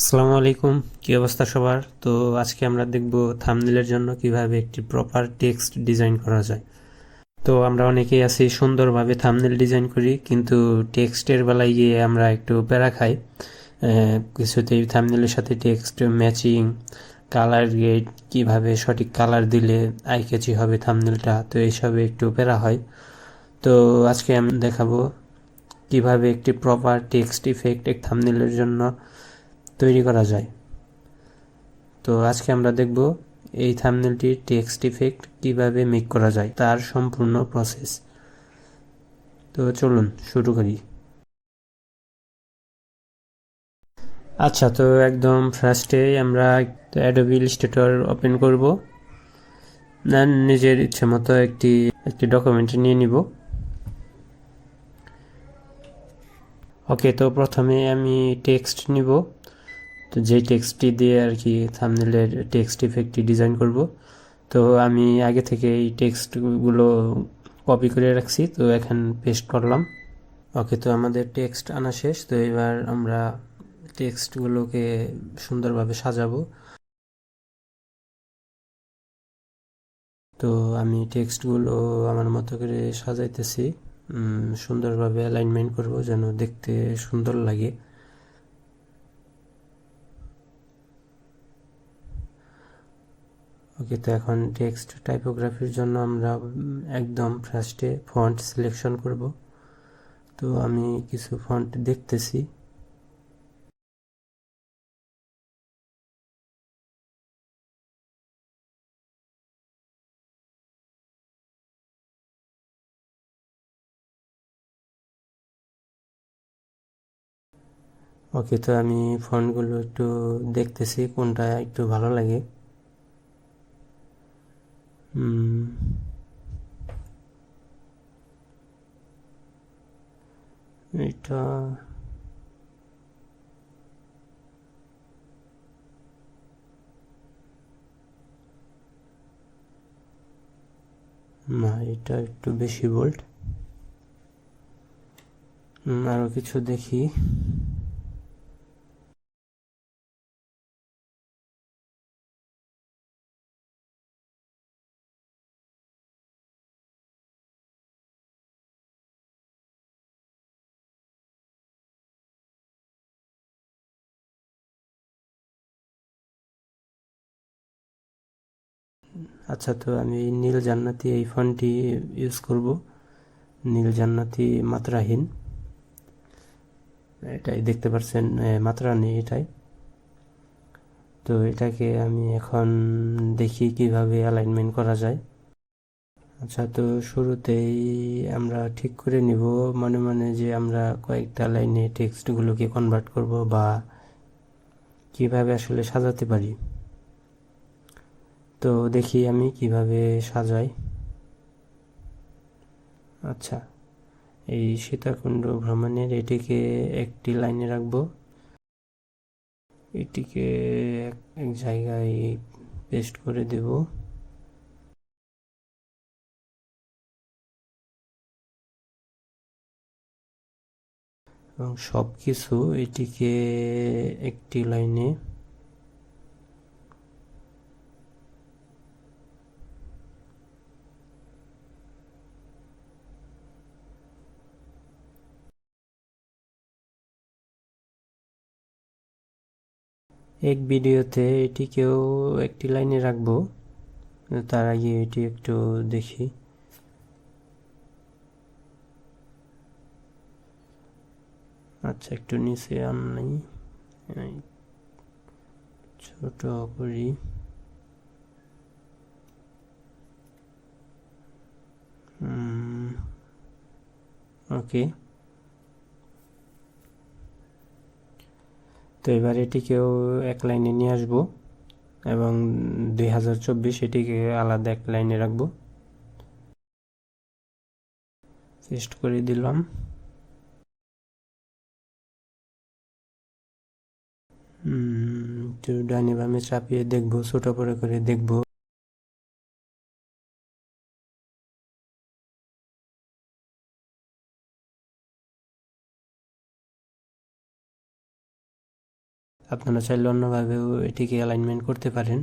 আসসালামু আলাইকুম, কি অবস্থা সবার? তো আজকে আমরা দেখব থাম্বনেলের জন্য কিভাবে একটি প্রপার টেক্সট ডিজাইন করা যায়। তো আমরা অনেকেই আছি সুন্দরভাবে থাম্বনেল ডিজাইন করি, কিন্তু টেক্সটের বেলায় গিয়ে আমরা একটু প্যারা খাই। কিছুতেই থাম্বনেলের সাথে টেক্সট ম্যাচিং, কালার গ্রেড, কিভাবে সঠিক কালার দিলে আই ক্যাচি হবে থাম্বনেলটা, তো এইসবে একটু প্যারা হয়। তো আজকে আমি দেখাবো কিভাবে একটি প্রপার টেক্সট ইফেক্ট এক থাম্বনেলের জন্য তৈরি করা যায়। তো আজকে আমরা দেখব এই থাম্বনেলটির টেক্সট ইফেক্ট কিভাবে মেক করা যায়, তার সম্পূর্ণ প্রসেস। তো চলুন শুরু করি। আচ্ছা, তো একদম ফার্স্টে আমরা অ্যাডোবি ইলাস্ট্রেটর ওপেন করব। নিজের ইচ্ছে মতো একটি একটি ডকুমেন্ট নিয়ে নিব। ওকে, তো প্রথমে আমি টেক্সট নিব। তো যেই টেক্সটটি দিয়ে আর কি থাম্বনেলের টেক্সট ইফেক্টটি ডিজাইন করব। তো আমি আগে থেকে এই টেক্সটগুলো কপি করে রাখছি, তো এখন পেস্ট করলাম। ওকে, তো আমাদের টেক্সট আনা শেষ। তো এবার আমরা টেক্সটগুলোকে সুন্দরভাবে সাজাবো। তো আমি টেক্সটগুলো আমার মতো করে সাজাইতেছি। সুন্দরভাবে অ্যালাইনমেন্ট করব যেন দেখতে সুন্দর লাগে। ওকে, তো এখন টেক্সট টাইপোগ্রাফির জন্য আমরা একদম ফার্স্টে ফন্ট সিলেকশন করব। তো আমি কিছু ফন্ট দেখতেছি। ওকে, তো আমি ফন্টগুলো একটু দেখতেছি কোনটা একটু ভালো লাগে। এটা না, এটা একটু বেশি বোল্ড। আরও কিছু দেখি। আচ্ছা, তো আমি নীল জান্নাতি এই ফন্টটি ইউজ করব। নীল জান্নাতি মাত্রাহীন, এটাই দেখতে পাচ্ছেন, মাত্রা নেই এটাই। তো এটাকে আমি এখন দেখি কিভাবে অ্যালাইনমেন্ট করা যায়। আচ্ছা, তো শুরুতেই আমরা ঠিক করে নিব মনে মনে যে আমরা কয়েকটা লাইনে টেক্সটগুলোকে কনভার্ট করব বা কিভাবে আসলে সাজাতে পারি। তো দেখি আমি কিভাবে সাজাই। আচ্ছা, এই সীতাকুণ্ড ভ্রমণের এটিকে একটি লাইনে রাখবো। এটিকে এক জায়গায় পেস্ট করে দেব। এবং সব কিছু এটিকে একটি লাইনে। এক ভিডিওতে এটিকেও একটি লাইনে রাখবো। তার আগে এটি একটু দেখি। আচ্ছা, একটু নিচে আনি, ছোট করি। ওকে, তো এবার এটিকেও এক লাইনে নিয়ে আসবো এবং 2024 এটিকে আলাদা এক লাইনে রাখবো। পেস্ট করে দিলাম। একটু ডাইনে বামে চাপিয়ে দেখবো, ছোট করে দেখবো। আপনারা চাইলে অন্যভাবেও এটিকে অ্যালাইনমেন্ট করতে পারেন।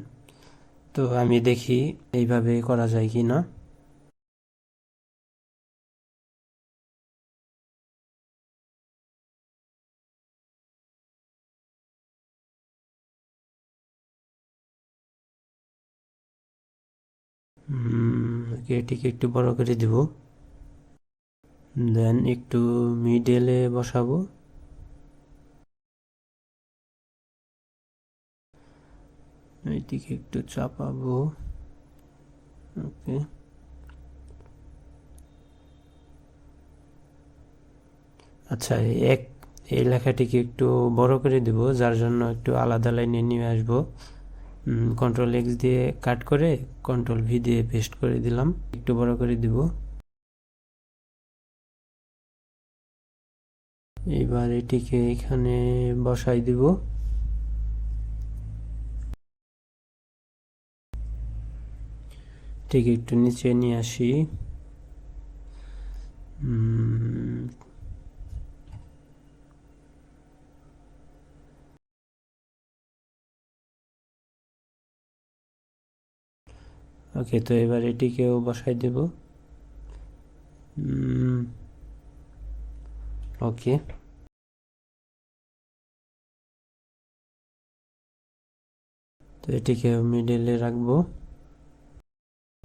তো আমি দেখি এইভাবে করা যায় কি না। এটিকে একটু বড় করে দিব, দেন একটু মিডলে বসাবো। এটিকে একটু চাপাবো। ওকে, আচ্ছা এই লেখাটিকে একটু বড় করে দিব, যার জন্য একটু আলাদা লাইনে নিয়ে আসবো। কন্ট্রোল এক্স দিয়ে কাট করে কন্ট্রোল ভি দিয়ে পেস্ট করে দিলাম, একটু বড় করে দিব। এবার এটিকে এখানে বসাই দিব। এটিকে একটু নিচে নিয়ে আসি। ওকে, তো এবার এটিকেও বসাই দেব। ওকে, তো এটিকে মিডলে রাখবো।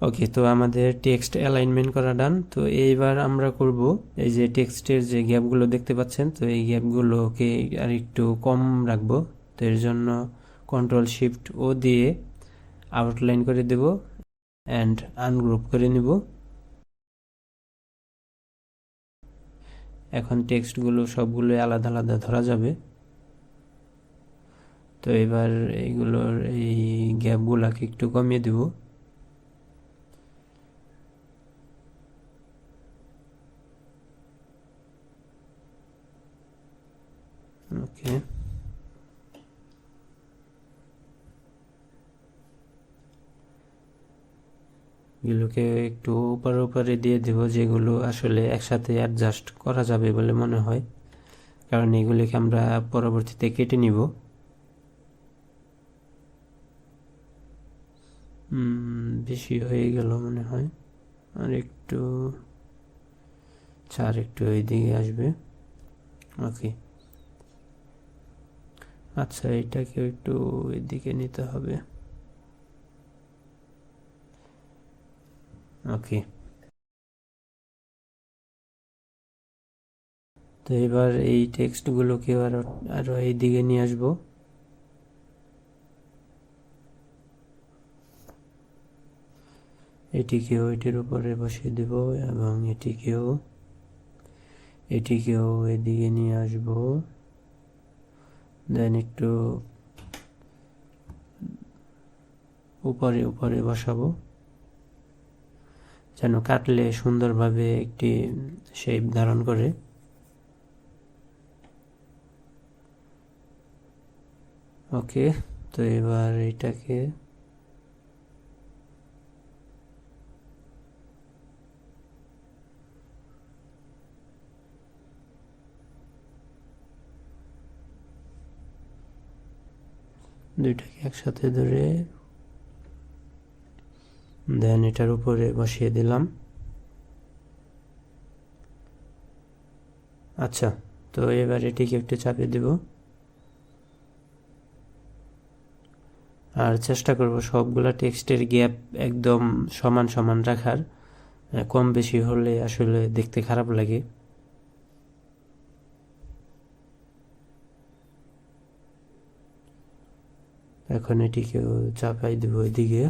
ওকে, তো আমাদের টেক্সট অ্যালাইনমেন্ট করা ডান। তো এইবার আমরা করব এই যে টেক্সটের যে গ্যাপগুলো দেখতে পাচ্ছেন, তো এই গ্যাপগুলোকে আর একটু কম রাখবো। তো এর জন্য কন্ট্রোল শিফট ও দিয়ে আউটলাইন করে দেব অ্যান্ড আনগ্রুপ করে নিব। এখন টেক্সটগুলো সবগুলো আলাদা আলাদা ধরা যাবে। তো এবার এইগুলোর এই গ্যাপগুলোকে একটু কমিয়ে দেব। ওকে, এগুলোকে একটু উপরে উপরে দিয়ে দেব, যেগুলো আসলে একসাথে অ্যাডজাস্ট করা যাবে বলে মনে হয়, কারণ এগুলিকে আমরা পরবর্তীতে কেটে নিব। বেশি হয়ে গেল মনে হয়, আর একটু চার একটু ওই দিকে আসবে। ওকে, আচ্ছা এটাকে একটু এদিকে নিতে হবে। ওকে, তো এবার এই টেক্সটগুলোকে আরো এই দিকে নিয়ে আসবো। এটিকেও এটির উপরে বসিয়ে দেব এবং এটিকেও এদিকে নিয়ে আসব। দেন একটু উপরে উপরে বসাবো, যেন কাটলে সুন্দরভাবে একটি শেপ ধারণ করে। ওকে, তো এবার এটাকে দুইটাকে একসাথে ধরে দেন এটার উপরে বসিয়ে দিলাম। আচ্ছা, তো এবার এটিকে একটু চাপিয়ে দেব আর চেষ্টা করব সবগুলা টেক্সটের গ্যাপ একদম সমান সমান রাখার। কম বেশি হলে আসলে দেখতে খারাপ লাগে। এখন এটিকেও চাপাই দেব এদিকে।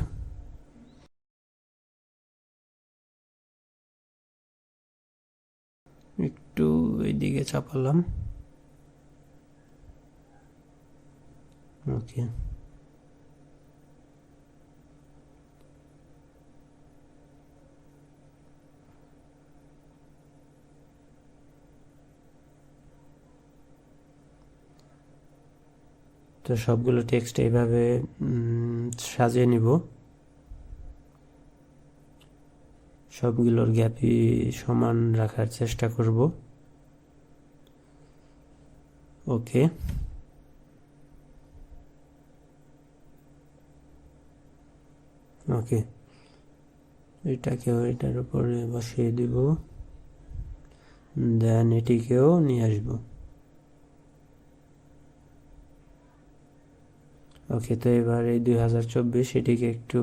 একটু এইদিকে চাপালাম। ওকে, তো সবগুলো টেক্সট এইভাবে সাজিয়ে নিব। সবগুলোর গ্যাপই সমান রাখার চেষ্টা করব। ওকে, ওকে, এটাকেও এটার উপরে বসিয়ে দিব, দেন এটিকেও নিয়ে আসবো। ওকে, তো এবার এই 2024 এটিকে একটু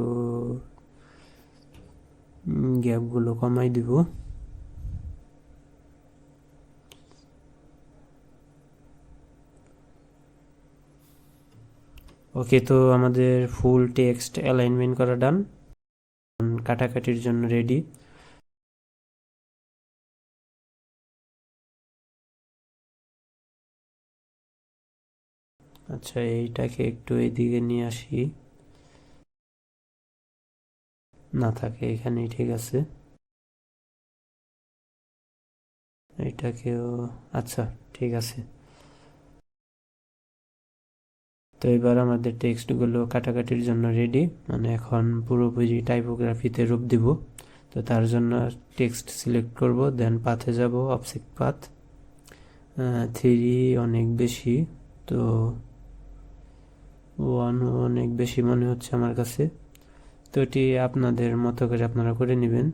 গ্যাপগুলো কমাই দিব। ওকে, তো আমাদের ফুল টেক্সট অ্যালাইনমেন্ট করা ডান, কাটাকাটির জন্য রেডি। আচ্ছা, এইটাকে একটু এইদিকে নিয়ে আসি, না থাকে এখানেই, ঠিক আছে। এটাকেও, আচ্ছা ঠিক আছে। তো এবার আমাদের টেক্সটগুলো কাটাকাটির জন্য রেডি, মানে এখন পুরোপুরি টাইপোগ্রাফিতে রূপ দিব। তো তার জন্য টেক্সট সিলেক্ট করব, দেন পাথে যাব, অবজেক্ট পাথ 3 অনেক বেশি, তো 1 অনেক বেশি মনে হচ্ছে আমার কাছে। তো এটি আপনাদের মতো করে আপনারা করে নেবেন।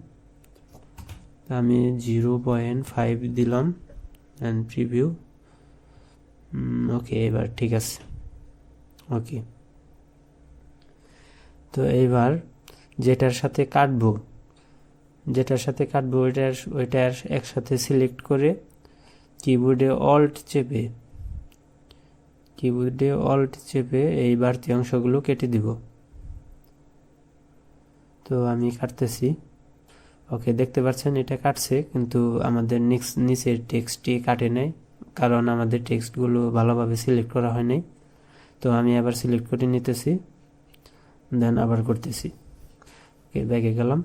আমি 0.5 দিলাম অ্যান্ড প্রিভিউ। ওকে, এবার ঠিক আছে। ওকে, তো এইবার যেটার সাথে কাটবো ওইটার একসাথে সিলেক্ট করে কিবোর্ডে অল্ট চেপে এই বাড়তি অংশগুলো কেটে দিব। তো আমি কাটতেছি। ওকে, দেখতে পাচ্ছেন এটা কাটছে, কিন্তু আমাদের নিচের টেক্সটটি কাটে নাই, কারণ আমাদের টেক্সটগুলো ভালোভাবে সিলেক্ট করা হয় নাই। তো আমি আবার সিলেক্ট করে নিতেছি, দেন আবার করতেছি। ওকে, ব্যাকে গেলাম।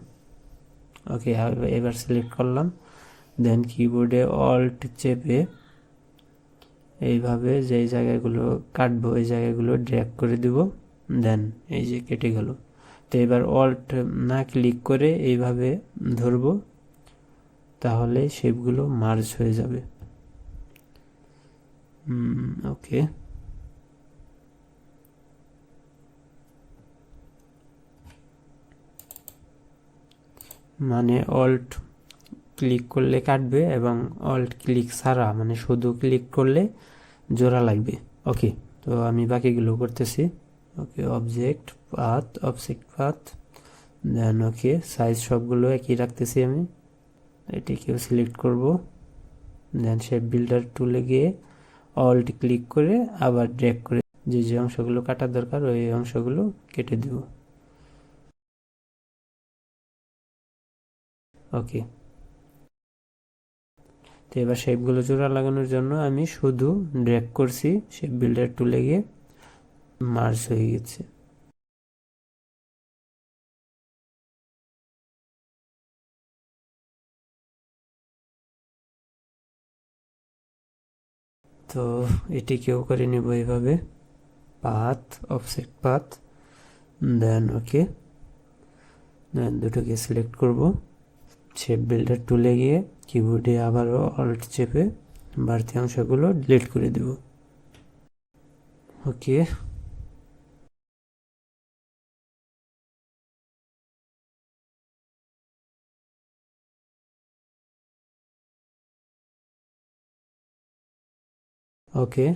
ওকে, এবার সিলেক্ট করলাম, দেন কিবোর্ডে অল্ট চেপে এইভাবে যেই জায়গাগুলো কাটবো এই জায়গাগুলো ড্র্যাগ করে দিব, দেন এই যে কেটে গেল। তো এবার অল্ট না ক্লিক করে এইভাবে ধরবো, তাহলে শেপগুলো মার্জ হয়ে যাবে। ওকে, মানে অল্ট ক্লিক করলে কাটবে এবং অল্ট ক্লিক ছাড়া মানে শুধু ক্লিক করলে জোড়া লাগবে। ওকে, তো আমি বাকিগুলো করতেছি। ওকে, অবজেক্ট পাথ, দেন ওকে, সাইজ সবগুলো একই রাখতেছি আমি। এটিকেও সিলেক্ট করব, দেন শেপ বিল্ডার টুলে গিয়ে অল্ট ক্লিক করে আবার ড্র্যাগ করে যে অংশগুলো কাটার দরকার ওই অংশগুলো কেটে দেব। ওকে, তো এবার শেপগুলো জোড়া লাগানোর জন্য আমি শুধু ড্র্যাগ করছি, শেপ বিল্ডার টুলে গিয়ে মার্জ হয়ে গেছে। তো এটিকেও করে নেব এইভাবে, অফসেট পাথ, দেন ওকে, দেন দুটোকে সিলেক্ট করব, শেপ বিল্ডার টুলে গিয়ে কিবোর্ডে আবারও অল্ট চেপে বাড়তি অংশগুলো ডিলিট করে দেব। ওকে, ওকে,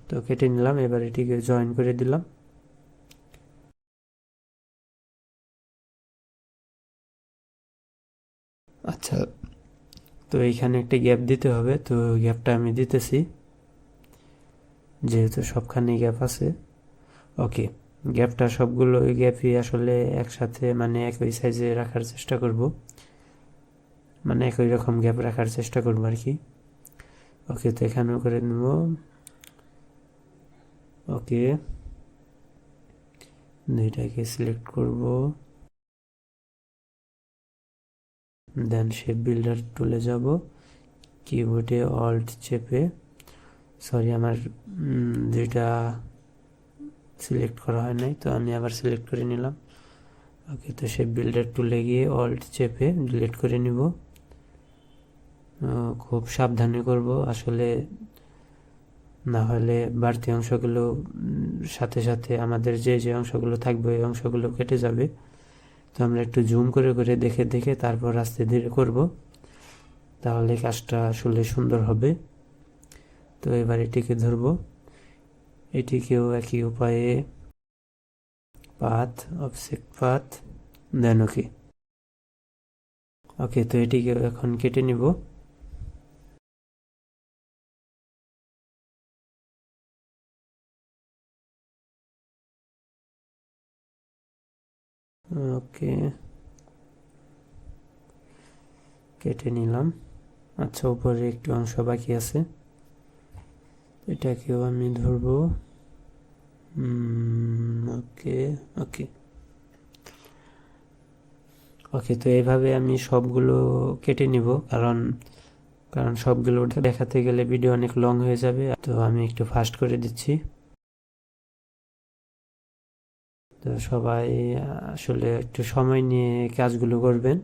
তো কেটে নিলাম, এবার এটিকে জয়েন করে দিলাম। আচ্ছা, তো এইখানে একটা গ্যাপ দিতে হবে, তো গ্যাপটা আমি দিতেছি, যেহেতু সবখানেই গ্যাপ আছে। ওকে, গ্যাপটা সবগুলো গ্যাপই আসলে একসাথে মানে একই সাইজে রাখার চেষ্টা করব, মানে একই রকম গ্যাপ রাখার চেষ্টা করবো আর কি। ওকে, তো এখানেও করে নেব। ওকে, দুইটাকে সিলেক্ট করব, দেন শেপ বিল্ডার টুলে যাব, কিবোর্ডে অল্ট চেপে, সরি আমার দুইটা সিলেক্ট করা হয় নাই, তো আমি আবার সিলেক্ট করে নিলাম। ওকে, তো শেপ বিল্ডার টুলে গিয়ে অল্ট চেপে ডিলিট করে নিব। খুব সাবধানে করব আসলে, না হলে বাড়তি অংশগুলো সাথে সাথে আমাদের যে অংশগুলো থাকবে ওই অংশগুলো কেটে যাবে। তো আমরা একটু জুম করে করে দেখে দেখে তারপর আস্তে ধীরে করব, তাহলে কাজটা আসলে সুন্দর হবে। তো এবার এটিকে ধরব, এটিকেও একই উপায়ে পাথ, অবজেক্ট পাথ, দেন ওকে। ওকে, তো এটিকে এখন কেটে নিব। ওকে, কেটে নিলাম। আচ্ছা, উপরে একটু অংশ বাকি আছে, এটাকেও আমি ধরবো। ওকে ওকে ওকে, তো এইভাবে আমি সবগুলো কেটে নিব, কারণ কারণ সবগুলো দেখাতে গেলে ভিডিও অনেক লং হয়ে যাবে। তো আমি একটু ফাস্ট করে দিচ্ছি। তো সবাই আসলে একটু সময় নিয়ে কাজগুলো করবেন,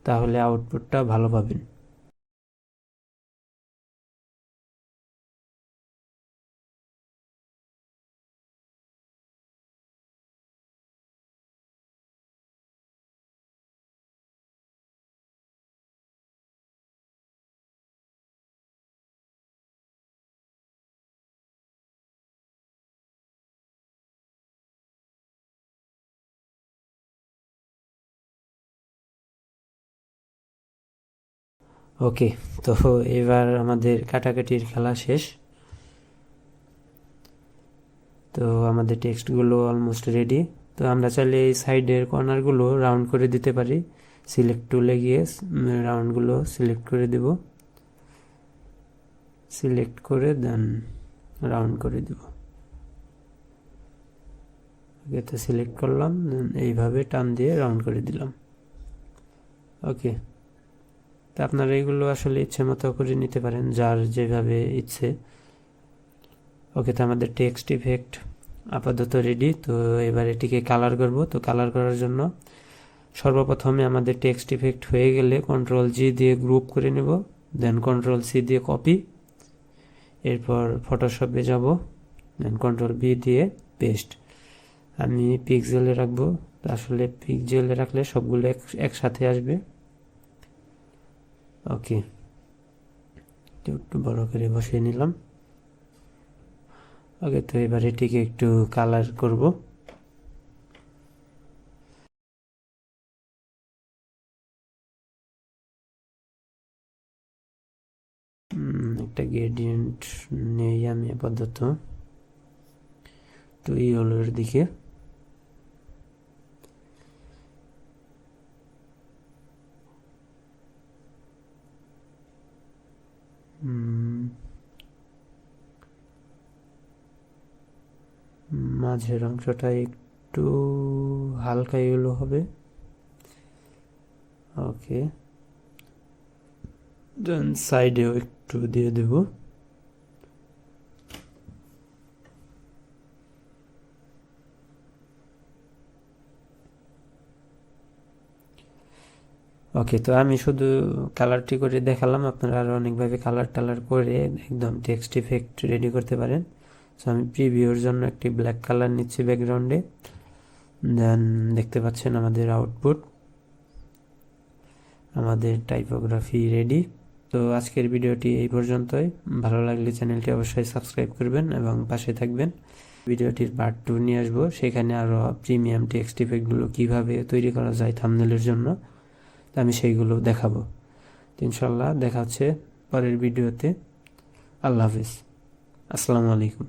তাহলে আউটপুটটা ভালো পাবেন। ওকে, তো এবার আমাদের কাটাকাটির খেলা শেষ। তো আমাদের টেক্সটগুলো অলমোস্ট রেডি। তো আমরা চাইলে এই সাইডের কর্নারগুলো রাউন্ড করে দিতে পারি। সিলেক্ট টুলে গিয়ে রাউন্ডগুলো সিলেক্ট করে দেব, সিলেক্ট করে দেন রাউন্ড করে দেব। ওকে, তো সিলেক্ট করলাম, এইভাবে টান দিয়ে রাউন্ড করে দিলাম। ওকে, তো আপনারা এগুলো আসলে ইচ্ছে মতো করে নিতে পারেন, যার যেভাবে ইচ্ছে। ওকে, তো আমাদের টেক্সট ইফেক্ট আপাতত রেডি। তো এবার এটিকে কালার করব। তো কালার করার জন্য সর্বপ্রথমে আমাদের টেক্সট ইফেক্ট হয়ে গেলে কন্ট্রোল জি দিয়ে গ্রুপ করে নেব, দেন কন্ট্রোল সি দিয়ে কপি, এরপর ফটোশপে যাব, দেন কন্ট্রোল বি দিয়ে পেস্ট। আমি পিক্সেলে রাখবো, আসলে পিক্সেলে রাখলে সবগুলো একসাথে আসবে। ওকে, একটু বড় করে বসিয়ে নিলাম। ওকে, তো এবার এটিকে একটু কালার করব। একটা গ্রেডিয়েন্ট নেই আমি আপাতত, তো এই হলোর দিকে। মাঝের অংশটা একটু হালকা ইয়েলো হবে। ওকে, দেন সাইডেও একটু দিয়ে দেব। ওকে, তো আমি শুধু কালারটি করে দেখালাম, আপনারা আরও অনেকভাবে কালার টালার করে একদম টেক্সট ইফেক্ট রেডি করতে পারেন। সো আমি প্রিভিউর জন্য একটি ব্ল্যাক কালার নিচ্ছি ব্যাকগ্রাউন্ডে, দেন দেখতে পাচ্ছেন আমাদের আউটপুট, আমাদের টাইপোগ্রাফি রেডি। তো আজকের ভিডিওটি এই পর্যন্তই। ভালো লাগলে চ্যানেলটি অবশ্যই সাবস্ক্রাইব করবেন এবং পাশে থাকবেন। ভিডিওটির পার্ট 2 নিয়ে আসবো, সেখানে আরও প্রিমিয়াম টেক্সট ইফেক্টগুলো কীভাবে তৈরি করা যায় থাম্বনেলের জন্য, আমি সেইগুলো দেখাবো। ইনশাল্লাহ দেখা হচ্ছে পরের ভিডিওতে। আল্লাহ হাফিজ, আসসালামু আলাইকুম।